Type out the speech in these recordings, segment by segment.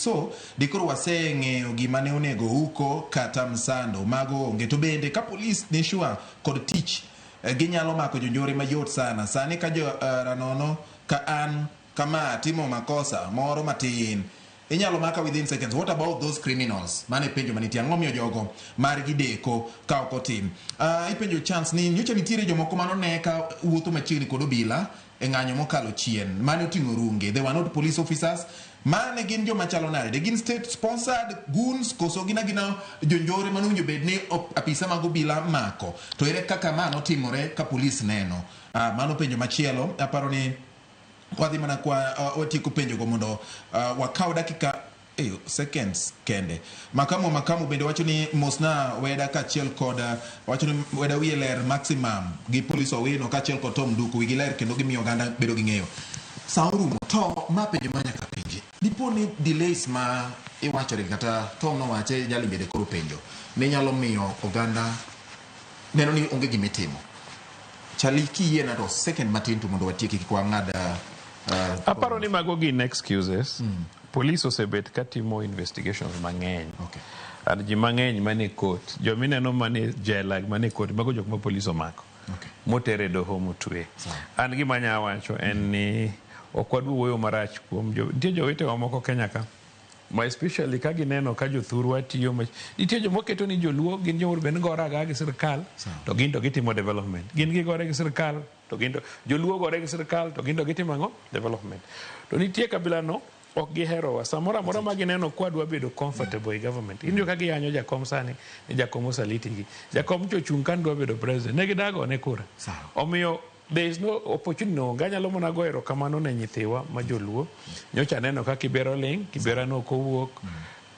so dikoro waseng'eyo gima ne onego uko kata msando mago onge to bende ka polis ne sure kod tich ginyalo mako jonjore mayot sana sani ka jo ranono ka an kama timo makosa moro matin inyalo maka within seconds. What about those criminals mane penjo manitia ng'omiyo jogo mar gideko ka ok otim ipenjo chance ni nyocha nitiere jomoko manone ka wuotho machiegni kod obila e ng'anyo mokalo chien mane oting'o runge. They were not police officers. Mane gin joma chalo nade? De gin state sponsored goons koso gina jonjore manowinjo bed ni apisa mag obila mako. To ere kaka mano timore ka police neno? Mano penjo machielo. Aparo ni wadhi mana kwa watieko penjo go mondo wakaw dakika seconds kende. Makamu bende wacho ni mosna weda kachiel kod wacho ni weda wiye ler maximum gi police owino kachiel kod Tom Duku wigi ler kendo gimiyo ganda bedo gi ng'eyo. Saurumo to ma penjo manya ka penje. Dipo ni delays ma iwachore kata Tom no wache jali bede koro penjo. Ne nyalo miyo oganda neno ni onge gimitimo. Chali ki yena to second matin to mondo watieki kwa ng'ada aparo ni mago gin excuses. Police osebet katimo investigations mang'eny. Okay. And ji mang'eny mane court. Jo mineno mane jela mane court mago jok ma police omako. Okay. Motere doho motwe. An gima nya wacho en ni okwadwa wuoyo marach kuom nitie jowetewa moko Kenya ka ma especially ka gineno ka jothurwa tiyo nitie jomoketo ni joluo gin jomor ben goraga gi sirkal to gin to gitimo development. Gin gigore gi sirkal to gin to joluo gore gi sirkal to gin to gitimo ang'o development. To nitie kabila no ok giherowa samora mora ma gineno kwadwa bedo comfortable i government. Indio ka giyanyo jakom sani ni jakom osaliti gi jakom chochung kan dwa bedo president ne gidago ne kura. Omiyo there is no opportunity no ganyalo mona goero kamano ne nyithiwa ma joluo nyocha neno ka Kibera ling Kibera no kowuok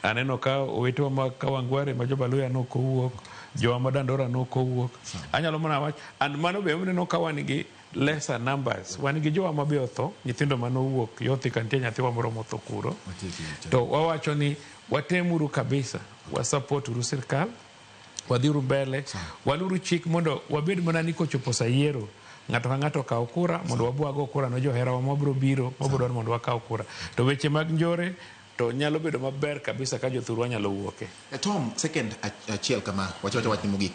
aneno ka owetewa ma Kawangware ma jobaluya no kowuok jowa ma Dandora no kowuok anyalo mona wach and mano be neno ka wan gi lesser numbers wan gi jowa ma be otho nyithindo mano wuok yothi kantie nyathiwa moro motho kuro to wawacho ni watemuru kabisa wa support uru sirkal wadhiru mbele waluru chik mondo wabed mana ni kochopo sayiero ng'ato ka ng'ato kaw kura mondo wabwago kura no johera wa mabro biro mabro mondo wakaw kura to weche mag njore to nyalo bedo maber kabisa ka jothurwa nyalo wuoke. Tom second achiel kama wacho wach ni mogik